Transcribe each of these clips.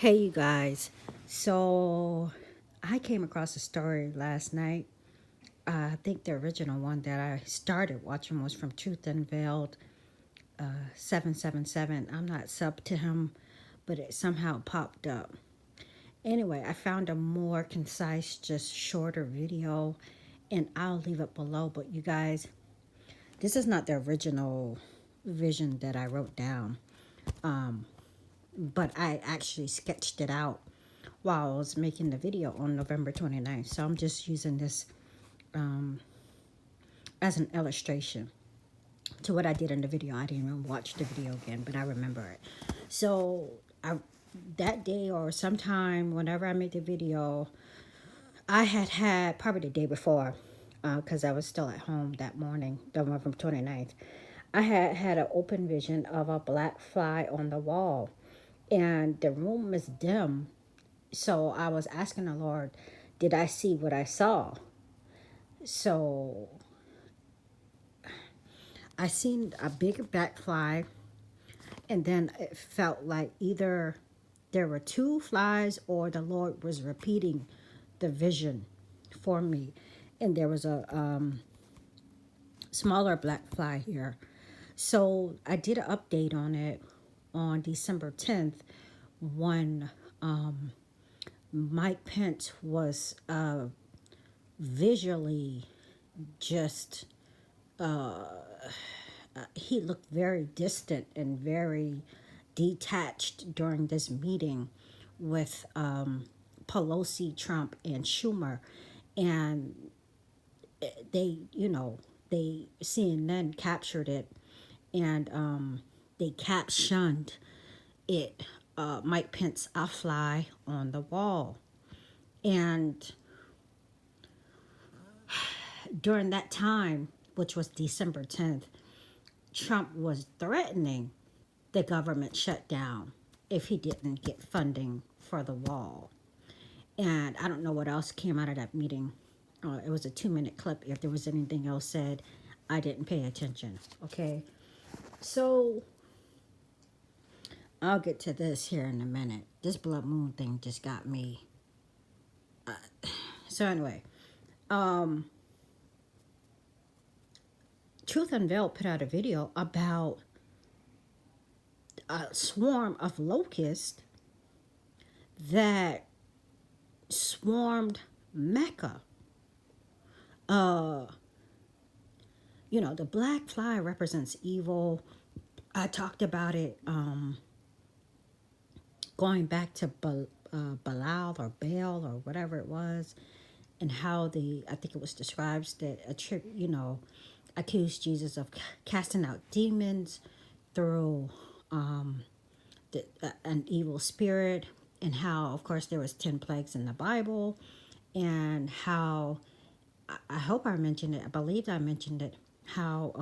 Hey, you guys. So, I came across a story last night. I think the original one that I started watching was from Truth Unveiled 777. I'm not sub to him, but it somehow popped up. Anyway, I found a more concise, just shorter video, and I'll leave it below. But you guys, this is not the original vision that I wrote down. But I actually sketched it out while I was making the video on November 29th. So I'm just using this as an illustration to what I did in the video. I didn't even watch the video again, but I remember it. So that day or sometime whenever I made the video, I had probably the day before, because I was still at home that morning, November 29th. I had an open vision of a black fly on the wall, and the room is dim. So I was asking the Lord, did I see what I saw? So I seen a big black fly, and then it felt like either there were two flies or the Lord was repeating the vision for me. And there was a smaller black fly here. So I did an update on it on December 10th when Mike Pence was visually just he looked very distant and very detached during this meeting with Pelosi, Trump, and Schumer. And they CNN captured it, and they captioned it, Mike Pence, a fly on the wall. And during that time, which was December 10th, Trump was threatening the government shutdown if he didn't get funding for the wall. And I don't know what else came out of that meeting. It was a 2-minute clip. If there was anything else said, I didn't pay attention. Okay. So I'll get to this here in a minute. This blood moon thing just got me. So anyway, Truth Unveiled put out a video about a swarm of locusts that swarmed Mecca. The black fly represents evil. I talked about it going back to Belial or Baal or whatever it was, and how I think it was described that accused Jesus of casting out demons through an evil spirit, and how, of course, there was 10 plagues in the Bible, and how I hope I mentioned it. I believe I mentioned it. How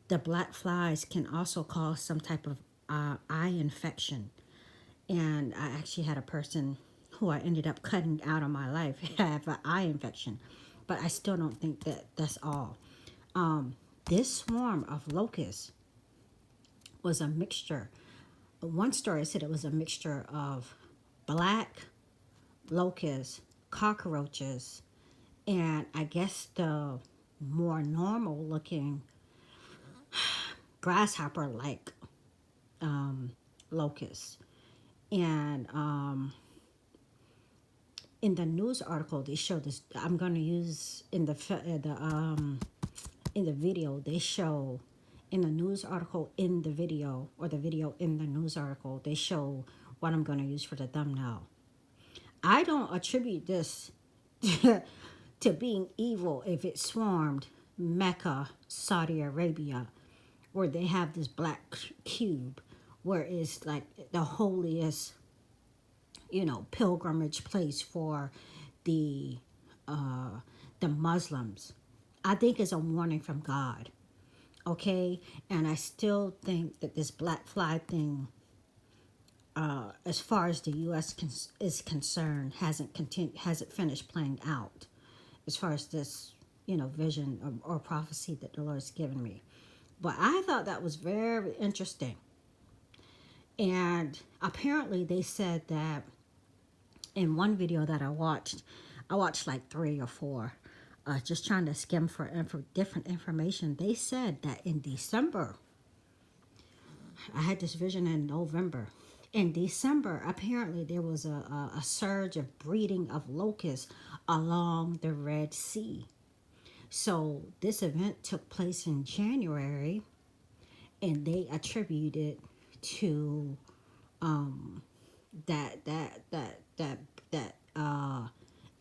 the black flies can also cause some type of eye infection, and I actually had a person who I ended up cutting out of my life have an eye infection, but I still don't think that that's all. This swarm of locusts was a mixture. One story said it was a mixture of black locusts, cockroaches, and I guess the more normal looking grasshopper like locusts. And in the news article, they show this. I'm going to use in the video. They show in the news article in the video, or the video in the news article. They show what I'm going to use for the thumbnail. I don't attribute this to being evil if it swarmed Mecca, Saudi Arabia, where they have this black cube, where it's like the holiest, pilgrimage place for the Muslims. I think it's a warning from God. Okay, and I still think that this black fly thing, as far as the U.S. is concerned, hasn't finished playing out, as far as this, vision or prophecy that the Lord's given me. But I thought that was very interesting. And apparently they said that in one video that I watched like 3 or 4, just trying to skim for different information. They said that in December, I had this vision in November. In December, apparently there was a surge of breeding of locusts along the Red Sea. So this event took place in January, and they attributed to that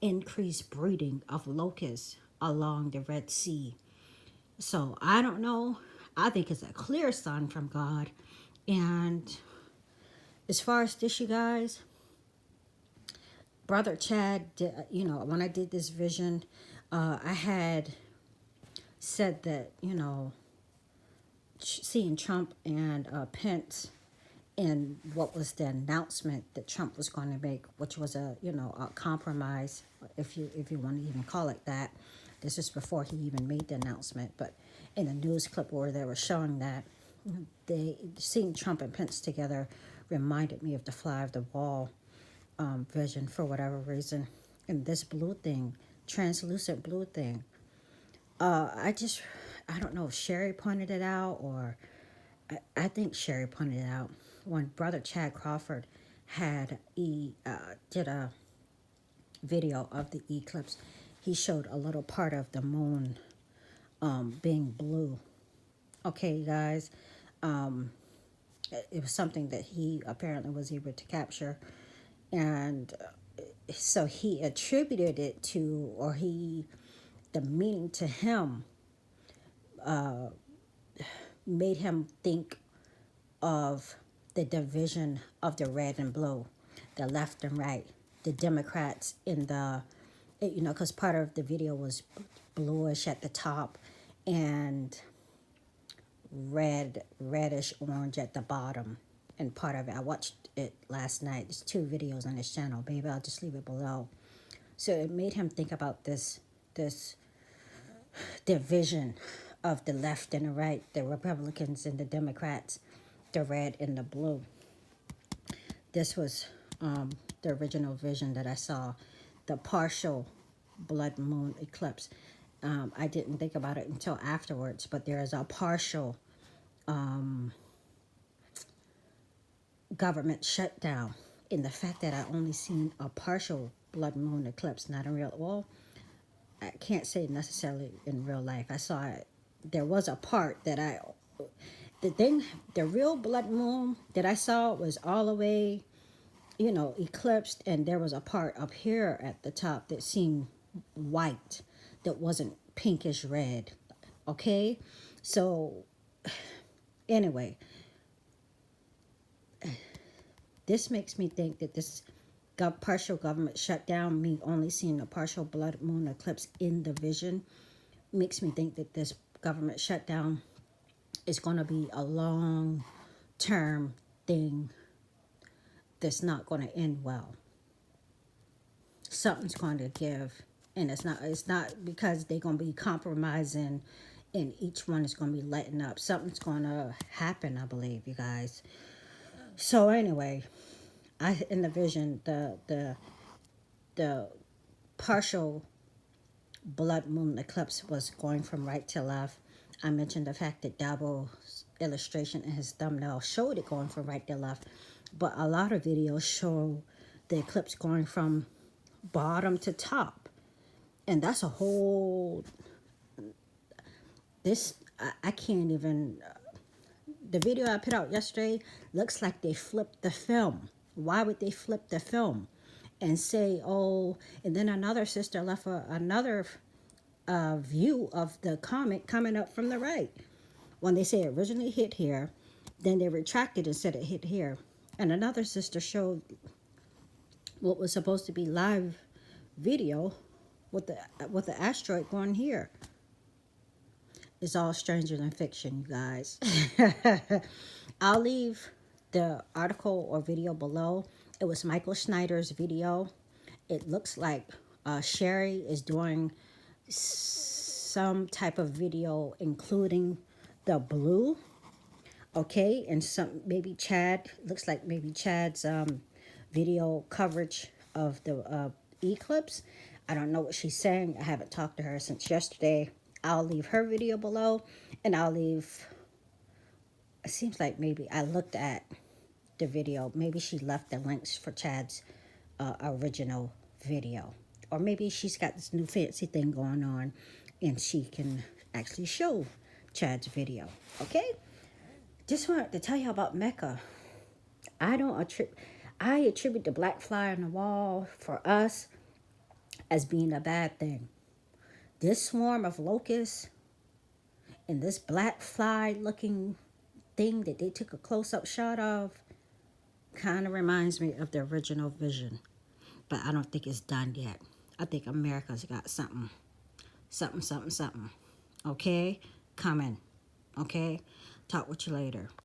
increased breeding of locusts along the Red Sea. So I don't know. I think it's a clear sign from God. And as far as this, you guys, Brother Chad, when I did this vision, I had said that, seeing Trump and Pence and what was the announcement that Trump was going to make, which was a compromise, if you want to even call it that. This is before he even made the announcement, but in a news clip where they were showing that, they seeing Trump and Pence together reminded me of the fly of the wall vision for whatever reason. And this blue thing, translucent blue thing, I don't know if Sherry pointed it out, or I think Sherry pointed it out when Brother Chad Crawford did a video of the eclipse. He showed a little part of the moon being blue. Okay, guys, it was something that he apparently was able to capture, and so he attributed it to, or the meaning to him made him think of the division of the red and blue, the left and right, the Democrats in the, because part of the video was bluish at the top and reddish orange at the bottom. And part of it, I watched it last night. There's 2 videos on this channel. Maybe I'll just leave it below. So it made him think about this division of the left and the right, the Republicans and the Democrats, the red and the blue. This was the original vision that I saw, the partial blood moon eclipse. I didn't think about it until afterwards, but there is a partial government shutdown in the fact that I only seen a partial blood moon eclipse, not a real, well, I can't say necessarily in real life. I saw it. There was a part that the real blood moon that I saw was all the way, eclipsed, and there was a part up here at the top that seemed white, that wasn't pinkish red. Okay? So, anyway, this makes me think that this partial government shutdown, me only seeing a partial blood moon eclipse in the vision, makes me think that this government shutdown is going to be a long-term thing that's not going to end well. Something's going to give, and it's not because they're going to be compromising and each one is going to be letting up. Something's going to happen, I believe, you guys. So anyway, in the vision, the partial blood moon eclipse was going from right to left. I mentioned the fact that Dabo's illustration in his thumbnail showed it going from right to left, but a lot of videos show the eclipse going from bottom to top, and that's a whole, I can't even, the video I put out yesterday looks like they flipped the film. Why would they flip the film and say, oh, and then another sister left another view of the comet coming up from the right. When they say it originally hit here, then they retracted and said it hit here. And another sister showed what was supposed to be live video with the asteroid going here. It's all stranger than fiction, you guys. I'll leave the article or video below. It was Michael Schneider's video. It looks like Sherry is doing some type of video including the blue. Okay, and some maybe Chad, looks like maybe Chad's video coverage of the eclipse. I don't know what she's saying. I haven't talked to her since yesterday. I'll leave her video below, and I'll leave, it seems like maybe I looked at the video. Maybe she left the links for Chad's original video. Or maybe she's got this new fancy thing going on and she can actually show Chad's video. Okay? Just wanted to tell you about Mecca. I attribute the black fly on the wall for us as being a bad thing. This swarm of locusts and this black fly looking thing that they took a close up shot of kind of reminds me of the original vision. But I don't think it's done yet. I think America's got something. Something. Okay? Coming. Okay? Talk with you later.